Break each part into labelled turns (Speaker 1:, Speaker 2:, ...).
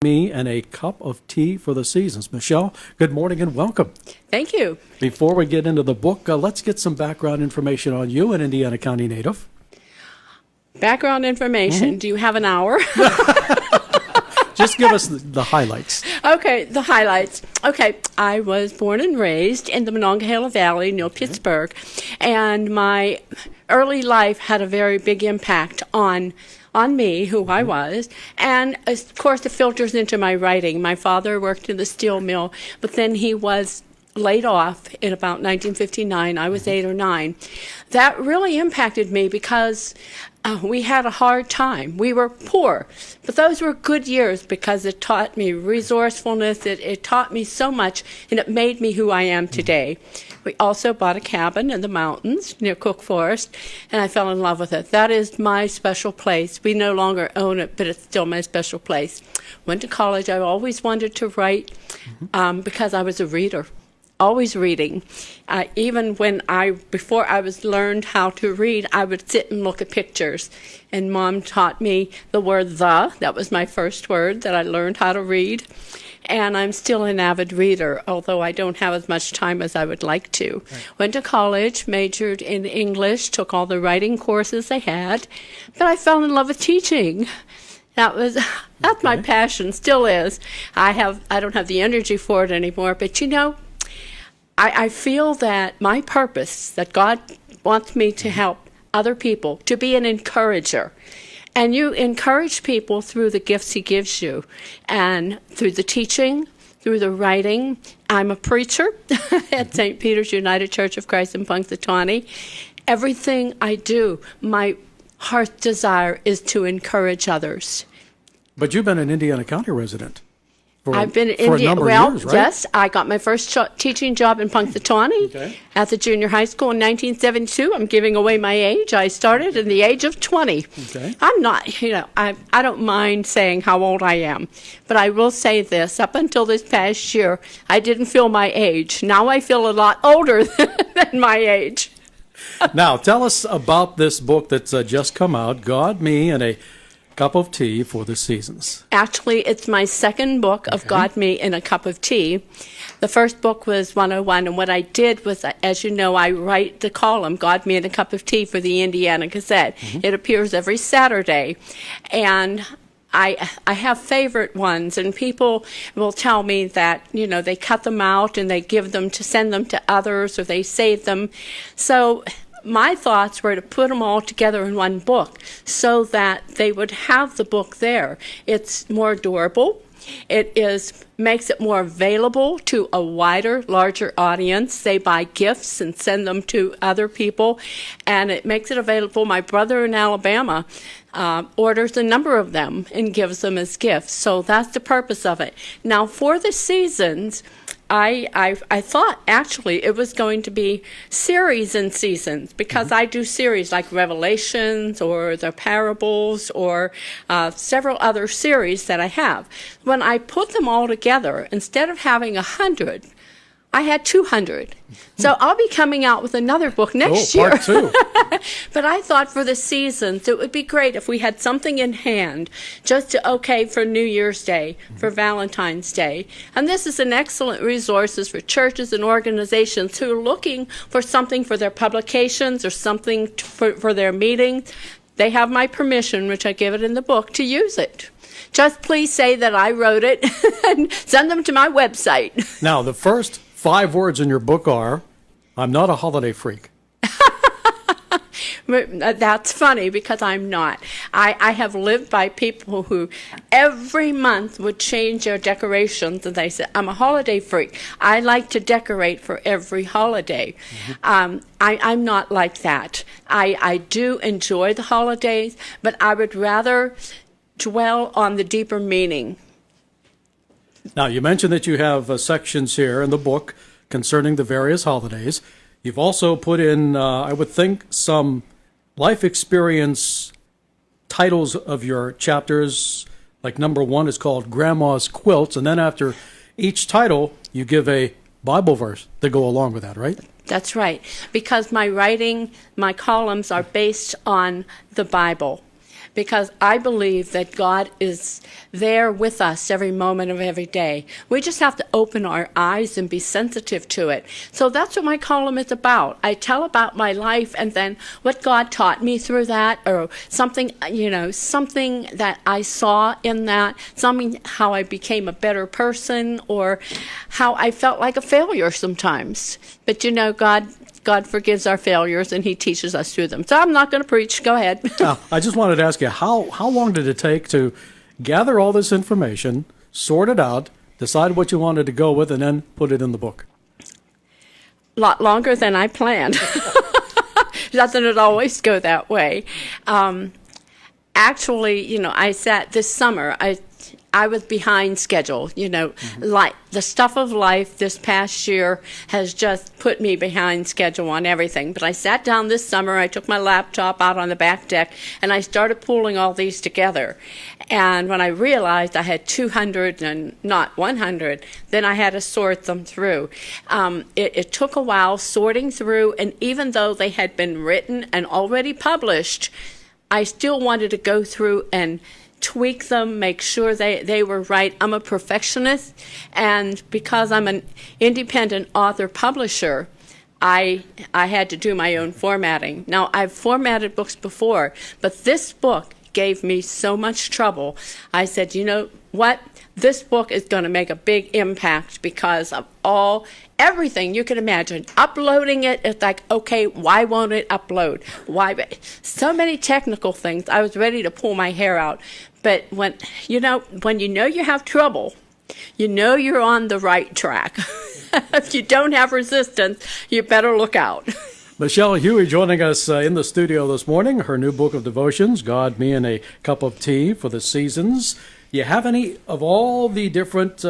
Speaker 1: Me and a cup of tea for the seasons. Michele, good morning and welcome.
Speaker 2: Thank you.
Speaker 1: Before we get into the book, let's get some background information on you, an Indiana County native.
Speaker 2: Background information. Do you have an hour?
Speaker 1: Just give us the highlights.
Speaker 2: Okay, the highlights. Okay, I was born and raised in the Monongahela Valley near Pittsburgh, and my early life had a very big impact on me, who I was, and of course it filters into my writing. My father worked in the steel mill, but then he was laid off in about 1959. I was 8 or 9. That really impacted me because we had a hard time. We were poor, but those were good years because it taught me resourcefulness. It taught me so much, and it made me who I am today. We also bought a cabin in the mountains near Cook Forest, and I fell in love with it. That is my special place. We no longer own it, but it's still my special place. Went to college. I always wanted to write because I was a reader. Always reading. Even before I was learned how to read, I would sit and look at pictures. And Mom taught me the word "the." That was my first word that I learned how to read. And I'm still an avid reader, although I don't have as much time as I would like to. Right. Went to college, majored in English, took all the writing courses they had, but I fell in love with teaching. That's my passion, still is. I don't have the energy for it anymore, but I feel that my purpose, that God wants me to help other people, to be an encourager. And you encourage people through the gifts He gives you, and through the teaching, through the writing. I'm a preacher at St. Peter's United Church of Christ in Punxsutawney. Everything I do, my heart's desire is to encourage others.
Speaker 1: But you've been an Indiana County resident.
Speaker 2: I've been in
Speaker 1: India. Well, years, right?
Speaker 2: Yes, I got my first teaching job in Punxsutawney at the junior high school in 1972. I'm giving away my age. I started at the age of 20.
Speaker 1: Okay.
Speaker 2: I'm not, I don't mind saying how old I am, but I will say this: up until this past year, I didn't feel my age. Now I feel a lot older than my age.
Speaker 1: Now, tell us about this book that's just come out, God, Me, and a Cup of Tea for the Seasons.
Speaker 2: Actually, it's my second book of God, Me, and a Cup of Tea. The first book was 101, and what I did was, as you know, I write the column, God, Me, and a Cup of Tea for the Indiana Gazette. It appears every Saturday, and I have favorite ones, and people will tell me that, they cut them out and they give them to send them to others, or they save them. So my thoughts were to put them all together in one book so that they would have the book there. It's more durable. It makes it more available to a wider, larger audience. They buy gifts and send them to other people, and it makes it available. My brother in Alabama orders a number of them and gives them as gifts. So that's the purpose of it. Now, for the seasons, I thought actually it was going to be series and seasons, because I do series like Revelations or the Parables or several other series that I have. When I put them all together, instead of having 100, I had 200. So I'll be coming out with another book next year.
Speaker 1: Part 2.
Speaker 2: But I thought for the seasons, it would be great if we had something in hand just for New Year's Day, for Valentine's Day. And this is an excellent resource for churches and organizations who are looking for something for their publications or something for their meetings. They have my permission, which I give it in the book, to use it. Just please say that I wrote it and send them to my website.
Speaker 1: Now, the first 5 words in your book are, I'm not a holiday freak.
Speaker 2: That's funny, because I'm not. I have lived by people who every month would change their decorations, and they said, I'm a holiday freak. I like to decorate for every holiday. I'm not like that. I do enjoy the holidays, but I would rather dwell on the deeper meaning.
Speaker 1: Now, you mentioned that you have sections here in the book concerning the various holidays. You've also put in, I would think, some life experience titles of your chapters. Like number 1 is called Grandma's Quilts, and then after each title, you give a Bible verse to go along with that, right?
Speaker 2: That's right, because my columns are based on the Bible. because I believe that God is there with us every moment of every day. We just have to open our eyes and be sensitive to it. So that's what my column is about. I tell about my life and then what God taught me through that, or something, something that I saw in that, something how I became a better person, or how I felt like a failure sometimes. But God forgives our failures, and he teaches us through them. So I'm not going to preach. Go ahead.
Speaker 1: I just wanted to ask you, how long did it take to gather all this information, sort it out, decide what you wanted to go with, and then put it in the book?
Speaker 2: A lot longer than I planned. Doesn't it always go that way? Actually, I sat this summer. I was behind schedule, like the stuff of life this past year has just put me behind schedule on everything. But I sat down this summer, I took my laptop out on the back deck, and I started pulling all these together. And when I realized I had 200 and not 100, then I had to sort them through. It took a while sorting through, and even though they had been written and already published, I still wanted to go through and tweak them, make sure they were right. I'm a perfectionist, and because I'm an independent author publisher, I had to do my own formatting. Now, I've formatted books before, but this book gave me so much trouble. I said, you know what? This book is going to make a big impact because of everything you can imagine. Uploading it, it's like, okay, why won't it upload? Why? So many technical things. I was ready to pull my hair out. But when you know you have trouble, you know you're on the right track. If you don't have resistance, you better look out.
Speaker 1: Michele Huey joining us in the studio this morning. Her new book of devotions, God, Me, and a Cup of Tea for the Seasons. You have any of all the different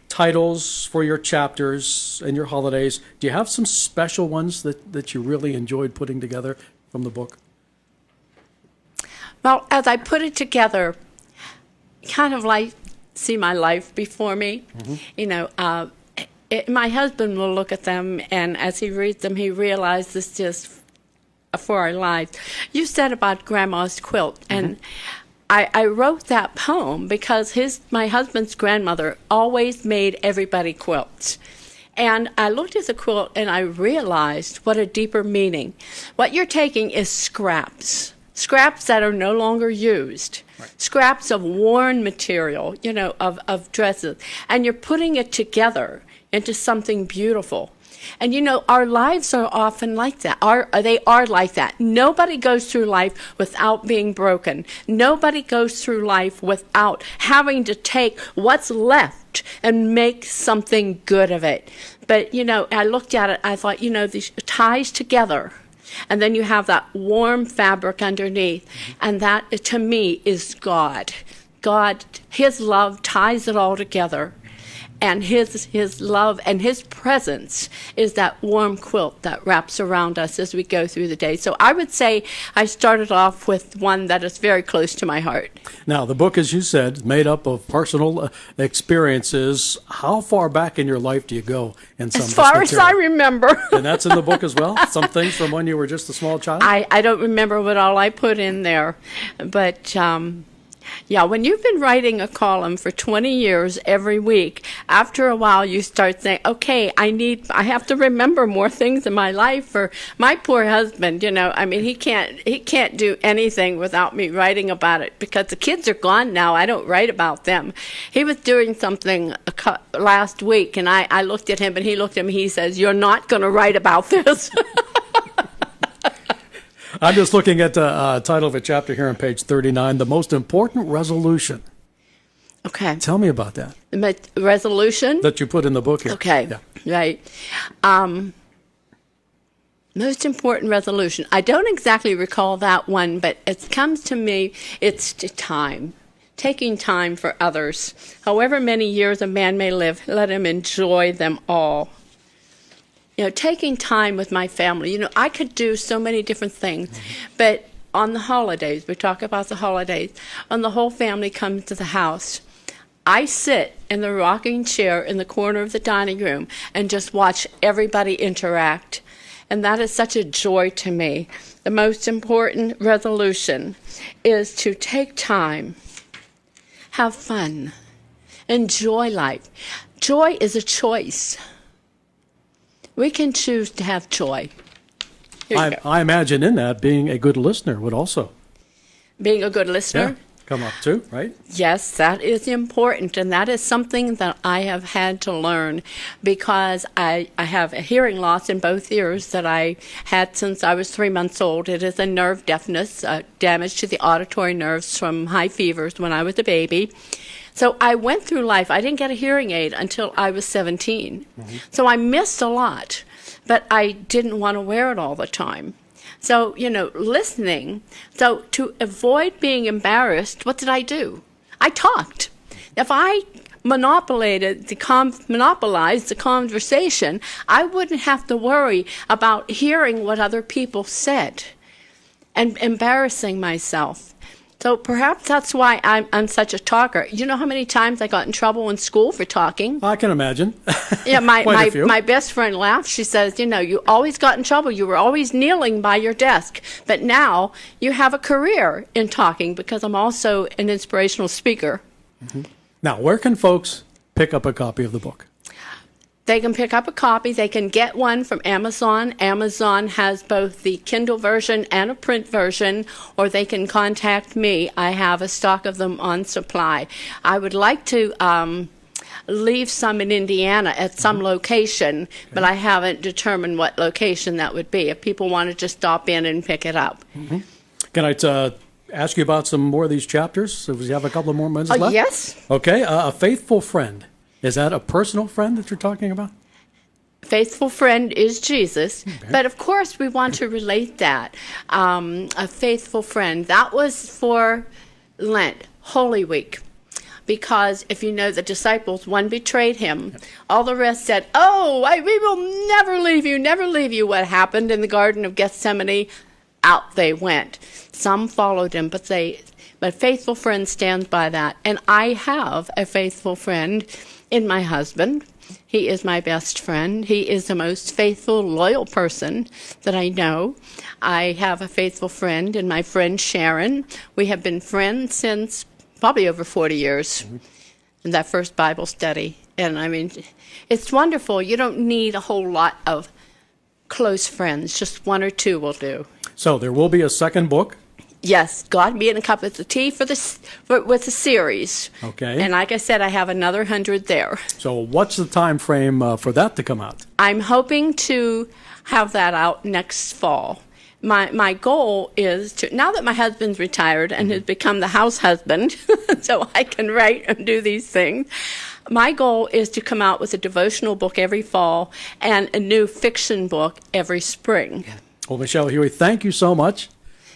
Speaker 1: titles for your chapters and your holidays? Do you have some special ones that you really enjoyed putting together from the book?
Speaker 2: Well, as I put it together, kind of like see my life before me. Mm-hmm. My husband will look at them, and as he reads them, he realizes this just for our lives. You said about Grandma's quilt, and I wrote that poem because my husband's grandmother always made everybody quilts. And I looked at the quilt and I realized what a deeper meaning. What you're taking is scraps that are no longer used, right. Scraps of worn material, of dresses, and you're putting it together into something beautiful. And our lives are often like that. They are like that. Nobody goes through life without being broken. Nobody goes through life without having to take what's left and make something good of it. But, I looked at it, I thought, these ties together. And then you have that warm fabric underneath. And that, to me, is God. God, his love ties it all together. And his love and his presence is that warm quilt that wraps around us as we go through the day. So I would say I started off with one that is very close to my heart. Now,
Speaker 1: the book, as you said, is made up of personal experiences. How far back in your life do you go in some of this material?
Speaker 2: As far as I remember.
Speaker 1: And that's in the book as well? Some things from when you were just a small child?
Speaker 2: I don't remember what all I put in there. But yeah, when you've been writing a column for 20 years every week, after a while you start saying, okay, I have to remember more things in my life. For my poor husband, he can't do anything without me writing about it because the kids are gone now. I don't write about them. He was doing something last week, and I looked at him, and he looked at me, he says, you're not going to write about this.
Speaker 1: I'm just looking at the title of a chapter here on page 39, The Most Important Resolution.
Speaker 2: Okay.
Speaker 1: Tell me about that.
Speaker 2: The resolution?
Speaker 1: That you put in the book here.
Speaker 2: Okay, yeah. Right. Most important resolution. I don't exactly recall that one, but it comes to me, it's time. Taking time for others. However many years a man may live, let him enjoy them all. Taking time with my family. I could do so many different things, but on the holidays, we talk about the holidays, when the whole family comes to the house, I sit in the rocking chair in the corner of the dining room and just watch everybody interact. And that is such a joy to me. The most important resolution is to take time, have fun, enjoy life. Joy is a choice. We can choose to have joy. Here you go.
Speaker 1: I imagine in that being a good listener would also
Speaker 2: Being a good listener.
Speaker 1: come up too, right?
Speaker 2: Yes, that is important, and that is something that I have had to learn because I have a hearing loss in both ears that I had since I was 3 months old. It is a nerve deafness, damage to the auditory nerves from high fevers when I was a baby. So I went through life. I didn't get a hearing aid until I was 17. So I missed a lot, but I didn't want to wear it all the time. So, listening. So to avoid being embarrassed, what did I do? I talked. If I monopolized the conversation, I wouldn't have to worry about hearing what other people said and embarrassing myself. So perhaps that's why I'm such a talker. You know how many times I got in trouble in school for talking?
Speaker 1: I can imagine.
Speaker 2: Yeah,
Speaker 1: Quite a few.
Speaker 2: my best friend laughed. She says, you always got in trouble. You were always kneeling by your desk. But now you have a career in talking because I'm also an inspirational speaker.
Speaker 1: Now, where can folks pick up a copy of the book?
Speaker 2: They can pick up a copy. They can get one from Amazon. Amazon has both the Kindle version and a print version, or they can contact me. I have a stock of them on supply. I would like to leave some in Indiana at some location, but I haven't determined what location that would be. If people wanted to stop in and pick it up.
Speaker 1: Can I ask you about some more of these chapters? So you have a couple of more minutes left?
Speaker 2: Yes.
Speaker 1: Okay, a faithful friend. Is that a personal friend that you're talking about?
Speaker 2: Faithful friend is Jesus, but of course we want to relate that. A faithful friend, that was for Lent, Holy Week. Because if you know the disciples, one betrayed him. All the rest said, we will never leave you. What happened in the Garden of Gethsemane? Out they went. Some followed him, but faithful friend stands by that. And I have a faithful friend in my husband. He is my best friend. He is the most faithful, loyal person that I know. I have a faithful friend in my friend Sharon. We have been friends since probably over 40 years in that first Bible study. And I mean, it's wonderful. You don't need a whole lot of close friends. Just one or two will do.
Speaker 1: So there will be a second book.
Speaker 2: Yes, God, me and a cup of tea with the series.
Speaker 1: Okay.
Speaker 2: And like I said, I have another 100 there.
Speaker 1: So what's the time frame for that to come out?
Speaker 2: I'm hoping to have that out next fall. My goal is to, now that my husband's retired and has become the house husband, so I can write and do these things, my goal is to come out with a devotional book every fall and a new fiction book every spring.
Speaker 1: Well, Michele Huey, thank you so much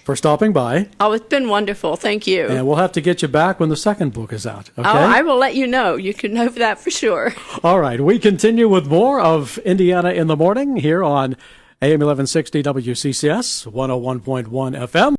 Speaker 1: for stopping by.
Speaker 2: Oh, it's been wonderful. Thank you.
Speaker 1: And we'll have to get you back when the second book is out. Okay?
Speaker 2: Oh, I will let you know. You can know that for sure.
Speaker 1: All right. We continue with more of Indiana in the Morning here on AM 1160 WCCS 101.1 FM.